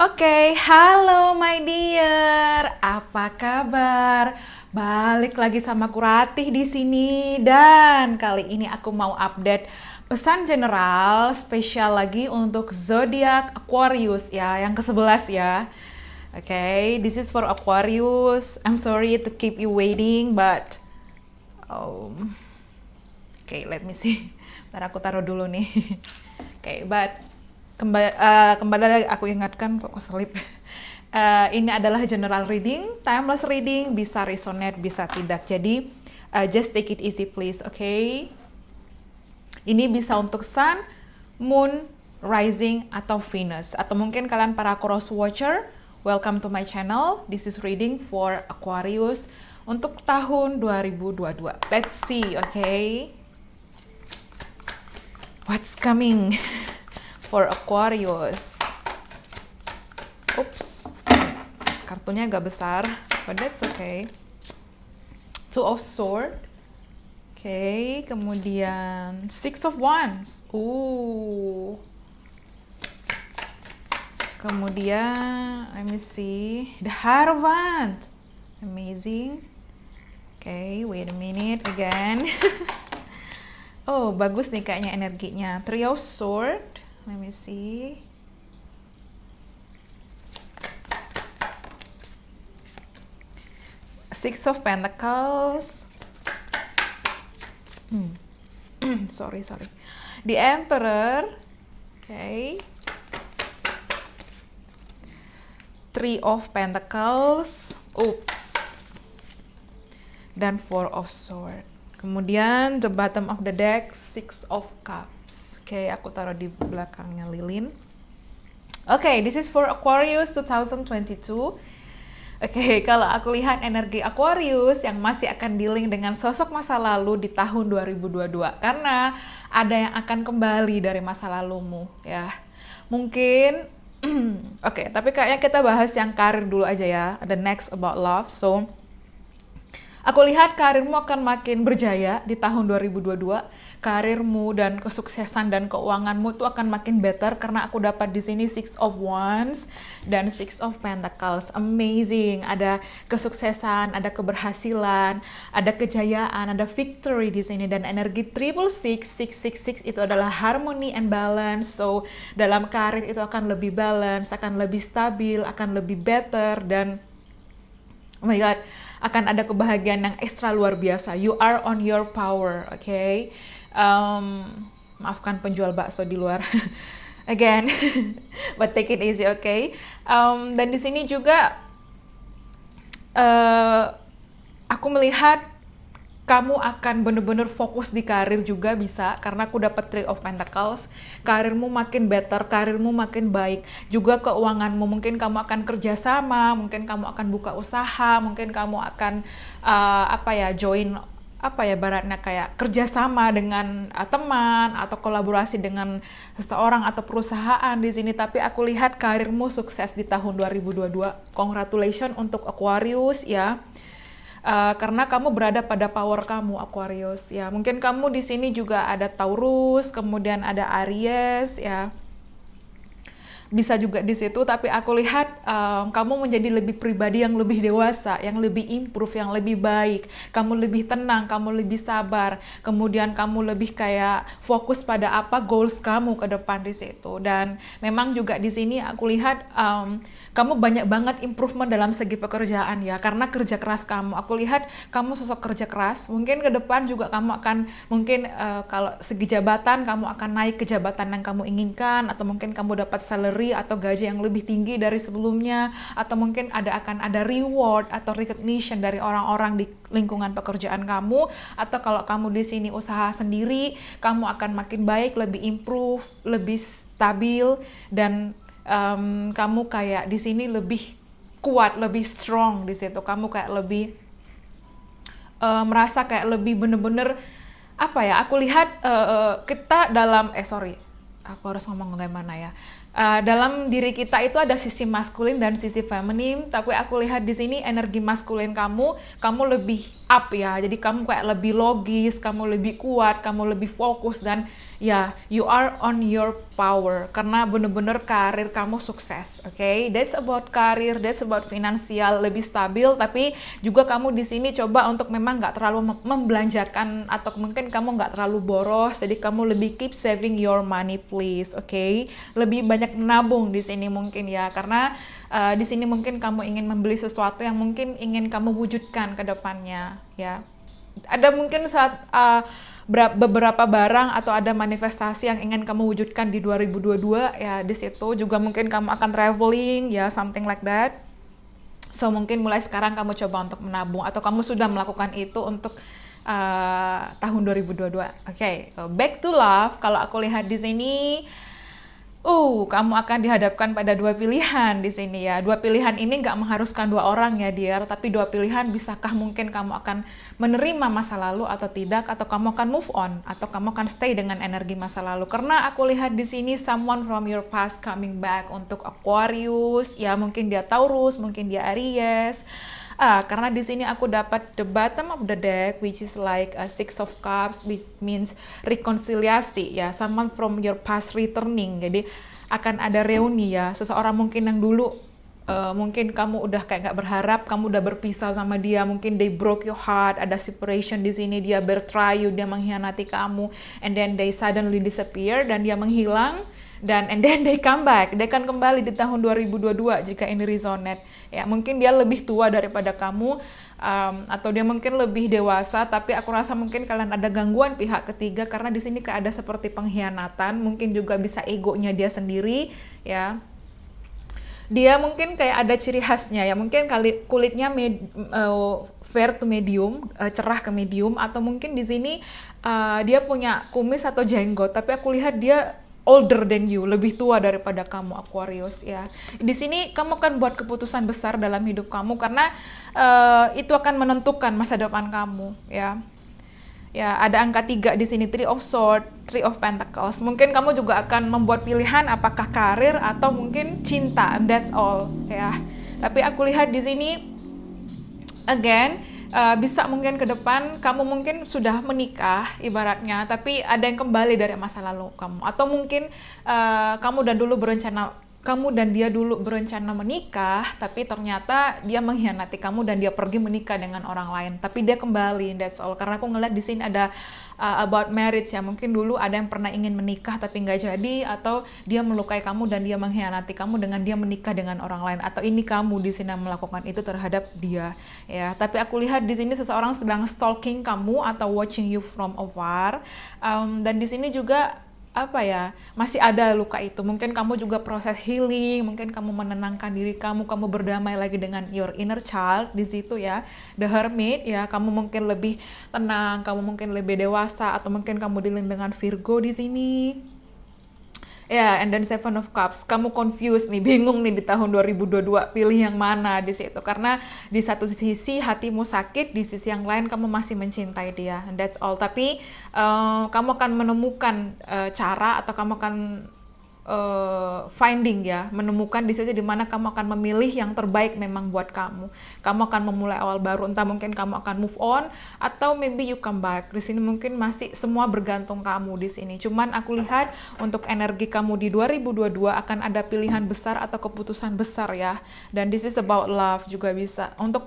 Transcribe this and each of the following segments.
Oke, halo my dear. Apa kabar? Balik lagi sama aku Ratih di sini dan kali ini aku mau update pesan general spesial lagi untuk zodiak Aquarius ya, yang ke-11 ya. Oke, this is for Aquarius. I'm sorry to keep you waiting, but um, let me see. Ntar aku taruh dulu nih. But kembali lagi aku ingatkan kok selip. Ini adalah general reading, timeless reading, bisa resonate, bisa tidak. Jadi just take it easy please, okay? Ini bisa untuk Sun, Moon, Rising, atau Venus. Atau mungkin kalian para cross watcher, welcome to my channel. This is reading for Aquarius untuk tahun 2022. Let's see, okay? What's coming for Aquarius? Oops, kartunya agak besar, but that's okay. Two of Swords. Okay, kemudian Six of Wands. Kemudian, let me see, the Hierophant. Amazing. Okay, wait a minute again. Oh, bagus nih kayaknya energinya. Three of Swords. Let me see. Six of Pentacles. Sorry. The Emperor. Okay. Three of Pentacles. Oops. Dan Four of Swords. Kemudian the bottom of the deck, Six of Cups. Oke, aku taruh di belakangnya lilin. Oke, this is for Aquarius 2022. Oke, kalau aku lihat energi Aquarius yang masih akan dealing dengan sosok masa lalu di tahun 2022. Karena ada yang akan kembali dari masa lalumu, ya. Mungkin, oke, tapi kayaknya kita bahas yang karir dulu aja ya. The next about love, so aku lihat karirmu akan makin berjaya di tahun 2022. Karirmu dan kesuksesan dan keuanganmu tuh akan makin better karena aku dapat di sini Six of Wands dan Six of Pentacles. Amazing. Ada kesuksesan, ada keberhasilan, ada kejayaan, ada victory di sini dan energi triple six, 666 itu adalah harmony and balance. So, dalam karir itu akan lebih balance, akan lebih stabil, akan lebih better dan oh my god, akan ada kebahagiaan yang ekstra luar biasa. You are on your power, okay? Maafkan penjual bakso di luar. Again, but take it easy, okay? Dan di sini juga aku melihat kamu akan bener-bener fokus di karir juga bisa, karena aku dapat Three of Pentacles. Karirmu makin better, karirmu makin baik. Juga keuanganmu, mungkin kamu akan kerjasama, mungkin kamu akan buka usaha, mungkin kamu akan join baratnya kayak kerjasama dengan teman atau kolaborasi dengan seseorang atau perusahaan di sini. Tapi aku lihat karirmu sukses di tahun 2022. Congratulations untuk Aquarius ya. Karena kamu berada pada power kamu Aquarius ya. Mungkin kamu di sini juga ada Taurus, kemudian ada Aries ya. Bisa juga di situ, tapi aku lihat kamu menjadi lebih pribadi yang lebih dewasa, yang lebih improve, yang lebih baik. Kamu lebih tenang, kamu lebih sabar. Kemudian kamu lebih kayak fokus pada apa goals kamu ke depan di situ. Dan memang juga di sini aku lihat kamu banyak banget improvement dalam segi pekerjaan ya, karena kerja keras kamu. Aku lihat kamu sosok kerja keras. Mungkin ke depan juga kamu akan kalau segi jabatan kamu akan naik ke jabatan yang kamu inginkan, atau mungkin kamu dapat salary atau gaji yang lebih tinggi dari sebelumnya, atau mungkin akan ada reward atau recognition dari orang-orang di lingkungan pekerjaan kamu, atau kalau kamu di sini usaha sendiri, kamu akan makin baik, lebih improve, lebih stabil, dan kamu kayak di sini lebih kuat, lebih strong di situ. Kamu kayak lebih merasa kayak lebih bener-bener aku lihat kita dalam aku harus ngomong bagaimana ya. Dalam diri kita itu ada sisi maskulin dan sisi feminin, tapi aku lihat di sini energi maskulin kamu lebih up ya. Jadi kamu kayak lebih logis, kamu lebih kuat, kamu lebih fokus, dan ya you are on your power karena bener-bener karir kamu sukses, oke? That's about karir, that's about finansial lebih stabil, tapi juga kamu di sini coba untuk memang nggak terlalu membelanjakan atau mungkin kamu nggak terlalu boros, jadi kamu lebih keep saving your money please, oke? Lebih banyak menabung di sini mungkin ya, karena di sini mungkin kamu ingin membeli sesuatu yang mungkin ingin kamu wujudkan ke depannya, ya. Ada mungkin saat beberapa barang atau ada manifestasi yang ingin kamu wujudkan di 2022 ya, di situ juga mungkin kamu akan traveling ya, something like that. So mungkin mulai sekarang kamu coba untuk menabung atau kamu sudah melakukan itu untuk tahun 2022. Oke, back to love. Kalau aku lihat di sini kamu akan dihadapkan pada dua pilihan di sini ya. Dua pilihan ini nggak mengharuskan dua orang ya, dear. Tapi dua pilihan, bisakah mungkin kamu akan menerima masa lalu atau tidak, atau kamu akan move on, atau kamu akan stay dengan energi masa lalu. Karena aku lihat di sini someone from your past coming back untuk Aquarius, ya mungkin dia Taurus, mungkin dia Aries. Karena di sini aku dapat the bottom of the deck, which is like a Six of Cups, which means rekonsiliasi ya, someone from your past returning. Jadi akan ada reuni ya, seseorang mungkin yang dulu mungkin kamu udah kayak nggak berharap, kamu udah berpisah sama dia, mungkin they broke your heart, ada separation di sini, dia betray you, dia mengkhianati kamu, and then they suddenly disappear, dan dia menghilang. And then they come back, dia akan kembali di tahun 2022 jika ini resonate. Ya, mungkin dia lebih tua daripada kamu, atau dia mungkin lebih dewasa, tapi aku rasa mungkin kalian ada gangguan pihak ketiga karena di sini kayak ada seperti pengkhianatan, mungkin juga bisa egonya dia sendiri, ya. Dia mungkin kayak ada ciri khasnya ya, mungkin kulitnya fair to medium, cerah ke medium, atau mungkin di sini dia punya kumis atau jenggot, tapi aku lihat dia older than you, lebih tua daripada kamu Aquarius ya. Di sini kamu akan buat keputusan besar dalam hidup kamu karena itu akan menentukan masa depan kamu ya. Ya, ada angka 3 di sini, Three of Swords, Three of Pentacles. Mungkin kamu juga akan membuat pilihan apakah karir atau mungkin cinta, and that's all ya. Tapi aku lihat di sini again, bisa mungkin ke depan kamu mungkin sudah menikah ibaratnya, tapi ada yang kembali dari masa lalu kamu, atau mungkin kamu dan dia dulu berencana menikah, tapi ternyata dia mengkhianati kamu dan dia pergi menikah dengan orang lain, tapi dia kembali, that's all. Karena aku ngeliat di sini ada about marriage ya, mungkin dulu ada yang pernah ingin menikah tapi nggak jadi, atau dia melukai kamu dan dia mengkhianati kamu dengan dia menikah dengan orang lain, atau ini kamu di sini melakukan itu terhadap dia ya. Tapi aku lihat di sini seseorang sedang stalking kamu atau watching you from afar, dan di sini juga masih ada luka itu. Mungkin kamu juga proses healing, mungkin kamu menenangkan diri kamu berdamai lagi dengan your inner child di situ ya. The Hermit ya, kamu mungkin lebih tenang, kamu mungkin lebih dewasa, atau mungkin kamu dealing dengan Virgo di sini. Ya, and then Seven of Cups, kamu confused nih, bingung nih di tahun 2022 pilih yang mana di situ, karena di satu sisi hatimu sakit, di sisi yang lain kamu masih mencintai dia, and that's all. Tapi kamu akan menemukan cara, atau kamu akan menemukan di situ di mana kamu akan memilih yang terbaik memang buat kamu. Kamu akan memulai awal baru, entah mungkin kamu akan move on atau maybe you come back. Di sini mungkin masih semua bergantung kamu di sini. Cuman aku lihat untuk energi kamu di 2022 akan ada pilihan besar atau keputusan besar ya. Dan this is about love juga bisa. Untuk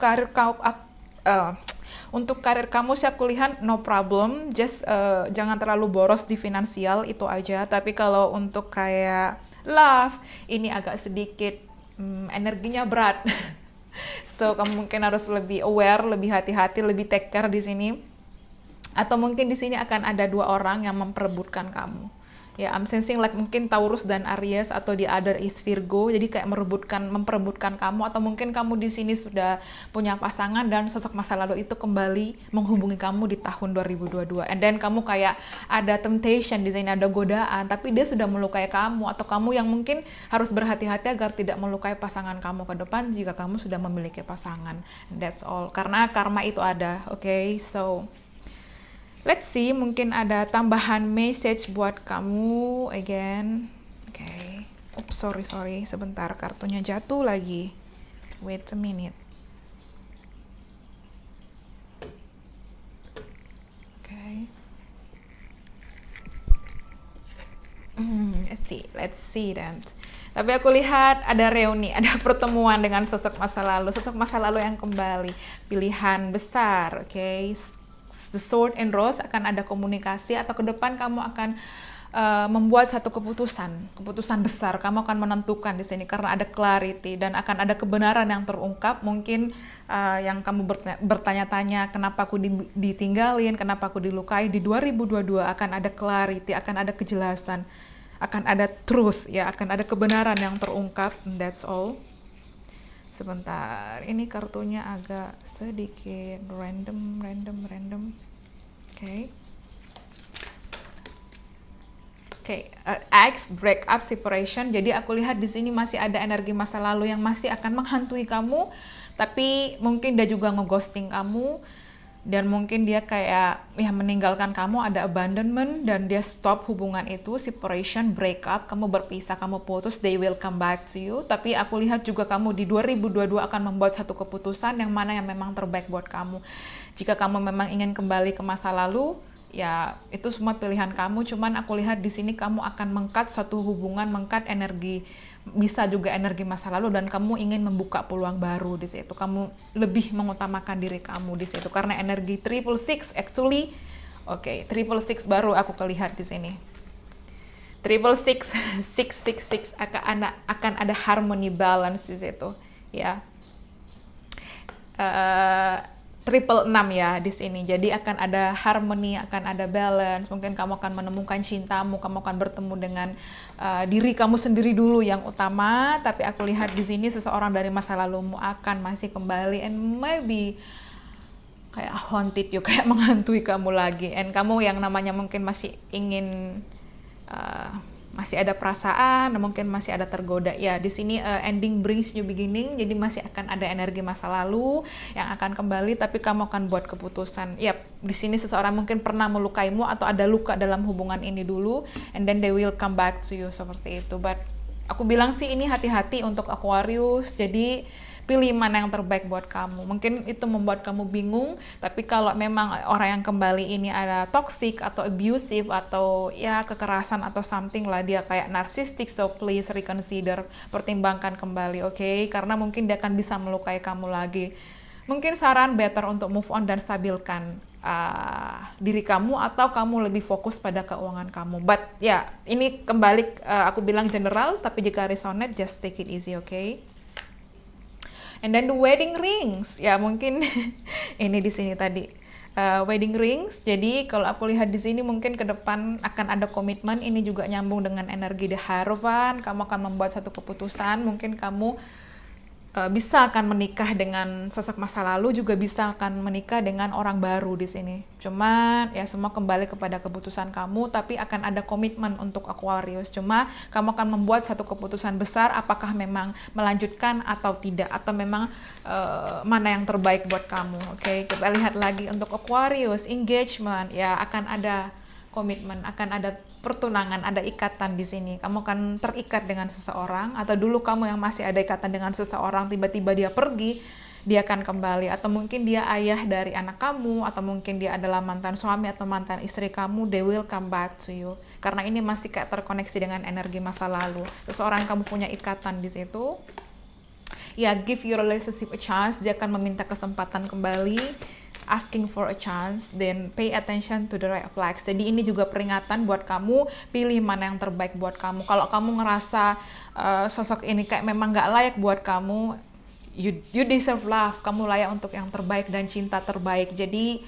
karir kamu sih aku lihat no problem, just jangan terlalu boros di finansial, itu aja. Tapi kalau untuk kayak love, ini agak sedikit energinya berat. So kamu mungkin harus lebih aware, lebih hati-hati, lebih take care di sini. Atau mungkin di sini akan ada dua orang yang memperebutkan kamu. Ya, I'm sensing like mungkin Taurus dan Aries, atau the other is Virgo. Jadi kayak memperebutkan kamu, atau mungkin kamu di sini sudah punya pasangan dan sosok masa lalu itu kembali menghubungi kamu di tahun 2022. And then kamu kayak ada temptation di sini, ada godaan, tapi dia sudah melukai kamu, atau kamu yang mungkin harus berhati-hati agar tidak melukai pasangan kamu ke depan jika kamu sudah memiliki pasangan. That's all. Karena karma itu ada. Okay, so let's see, mungkin ada tambahan message buat kamu again. Okay. Oops, sorry. Sebentar, kartunya jatuh lagi. Wait a minute. Okay. Let's see then. Tapi aku lihat ada reuni, ada pertemuan dengan sosok masa lalu yang kembali. Pilihan besar, oke. Okay? The Sword and Rose akan ada komunikasi atau ke depan kamu akan membuat satu keputusan besar. Kamu akan menentukan di sini karena ada clarity dan akan ada kebenaran yang terungkap. Mungkin yang kamu bertanya-tanya kenapa aku ditinggalin, kenapa aku dilukai. Di 2022 akan ada clarity, akan ada kejelasan, akan ada truth, ya, akan ada kebenaran yang terungkap. That's all. Sebentar, ini kartunya agak sedikit random. Oke. X, break up, separation. Jadi aku lihat di sini masih ada energi masa lalu yang masih akan menghantui kamu, tapi mungkin dia juga ngeghosting kamu, dan mungkin dia kayak ya meninggalkan kamu, ada abandonment, dan dia stop hubungan itu, separation, break up, kamu berpisah, kamu putus, they will come back to you. Tapi aku lihat juga kamu di 2022 akan membuat satu keputusan yang mana yang memang terbaik buat kamu. Jika kamu memang ingin kembali ke masa lalu, ya itu semua pilihan kamu. Cuman aku lihat di sini kamu akan mengkat suatu hubungan, mengkat energi, bisa juga energi masa lalu, dan kamu ingin membuka peluang baru di situ. Kamu lebih mengutamakan diri kamu di situ karena energi 666 actually. Oke, 666 baru aku kelihat di sini. 666 666 akan ada harmony, balance di situ, ya. 666 ya di sini. Jadi akan ada harmony, akan ada balance. Mungkin kamu akan menemukan cintamu, kamu akan bertemu dengan diri kamu sendiri dulu yang utama. Tapi aku lihat di sini seseorang dari masa lalumu akan masih kembali, and maybe kayak haunted you, kayak menghantui kamu lagi. And kamu yang namanya mungkin masih ingin masih ada perasaan, mungkin masih ada tergoda. Ya, di sini ending brings new beginning, jadi masih akan ada energi masa lalu yang akan kembali, tapi kamu akan buat keputusan. Yap, di sini seseorang mungkin pernah melukaimu atau ada luka dalam hubungan ini dulu, and then they will come back to you, seperti itu. But aku bilang sih ini hati-hati untuk Aquarius, jadi pilih mana yang terbaik buat kamu. Mungkin itu membuat kamu bingung, tapi kalau memang orang yang kembali ini ada toxic atau abusive atau ya kekerasan atau something lah, dia kayak narcissistic, so please reconsider, pertimbangkan kembali, oke? Karena mungkin dia akan bisa melukai kamu lagi. Mungkin saran better untuk move on dan stabilkan diri kamu, atau kamu lebih fokus pada keuangan kamu. But ya, ini kembali aku bilang general, tapi jika resonate just take it easy, oke? And then the wedding rings, ya mungkin ini di sini tadi wedding rings. Jadi kalau aku lihat di sini mungkin ke depan akan ada komitmen. Ini juga nyambung dengan energi the Hierophant. Kamu akan membuat satu keputusan. Mungkin kamu bisa akan menikah dengan sosok masa lalu, juga bisa akan menikah dengan orang baru di sini. Cuman ya semua kembali kepada keputusan kamu, tapi akan ada komitmen untuk Aquarius. Cuma kamu akan membuat satu keputusan besar, apakah memang melanjutkan atau tidak, atau memang mana yang terbaik buat kamu. Oke, kita lihat lagi untuk Aquarius, engagement, ya akan ada komitmen, akan ada pertunangan, ada ikatan di sini. Kamu akan terikat dengan seseorang, atau dulu kamu yang masih ada ikatan dengan seseorang, tiba-tiba dia pergi, dia akan kembali, atau mungkin dia ayah dari anak kamu, atau mungkin dia adalah mantan suami atau mantan istri kamu, they will come back to you. Karena ini masih kayak terkoneksi dengan energi masa lalu. Seseorang yang kamu punya ikatan di situ. Ya, give your relationship a chance, dia akan meminta kesempatan kembali, asking for a chance, then pay attention to the red flags. Jadi ini juga peringatan buat kamu, pilih mana yang terbaik buat kamu. Kalau kamu ngerasa sosok ini kayak memang gak layak buat kamu, you deserve love, kamu layak untuk yang terbaik dan cinta terbaik. Jadi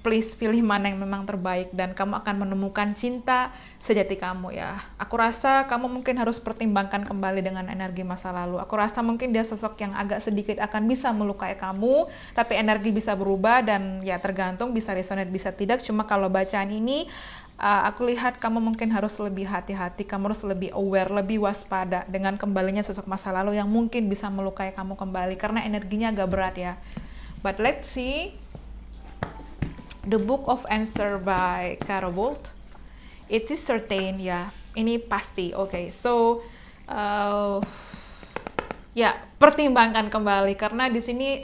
please pilih mana yang memang terbaik, dan kamu akan menemukan cinta sejati kamu ya. Aku rasa kamu mungkin harus pertimbangkan kembali dengan energi masa lalu. Aku rasa mungkin dia sosok yang agak sedikit akan bisa melukai kamu, tapi energi bisa berubah, dan ya tergantung, bisa resonate bisa tidak. Cuma kalau bacaan ini aku lihat kamu mungkin harus lebih hati-hati, kamu harus lebih aware, lebih waspada dengan kembalinya sosok masa lalu yang mungkin bisa melukai kamu kembali, karena energinya agak berat ya. But let's see. The Book of Answer by Carabolt. It is certain, ya. Ini pasti. Okay, so ya pertimbangkan kembali, karena di sini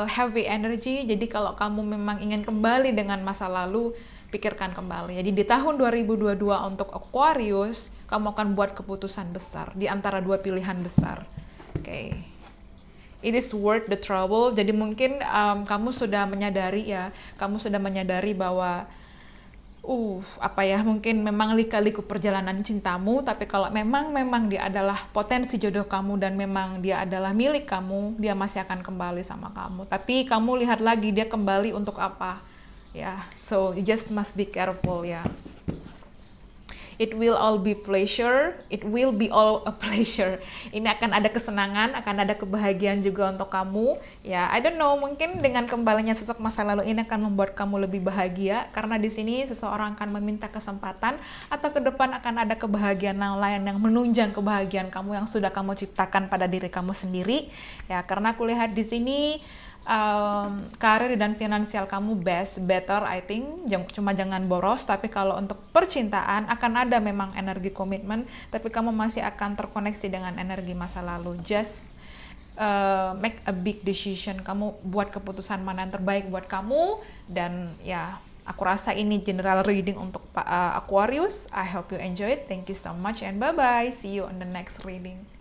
heavy energy. Jadi kalau kamu memang ingin kembali dengan masa lalu, pikirkan kembali. Jadi di tahun 2022 untuk Aquarius, kamu akan buat keputusan besar di antara dua pilihan besar. Oke. It is worth the trouble. Jadi mungkin kamu sudah menyadari bahwa mungkin memang lika-liku perjalanan cintamu, tapi kalau memang dia adalah potensi jodoh kamu dan memang dia adalah milik kamu, dia masih akan kembali sama kamu. Tapi kamu lihat lagi dia kembali untuk apa, ya. So you just must be careful, ya. It will all be pleasure. It will be all a pleasure. Ini akan ada kesenangan, akan ada kebahagiaan juga untuk kamu. Ya, I don't know, mungkin dengan kembalinya sosok masa lalu ini akan membuat kamu lebih bahagia karena di sini seseorang akan meminta kesempatan atau ke depan akan ada kebahagiaan yang lain yang menunjang kebahagiaan kamu yang sudah kamu ciptakan pada diri kamu sendiri. Ya, karena aku lihat di sini karir dan finansial kamu better, I think. Cuma jangan boros. Tapi kalau untuk percintaan akan ada memang energi komitmen, tapi kamu masih akan terkoneksi dengan energi masa lalu. Just make a big decision. Kamu buat keputusan mana yang terbaik buat kamu. Dan ya, aku rasa ini general reading untuk Aquarius. I hope you enjoy it. Thank you so much and bye-bye. See you on the next reading.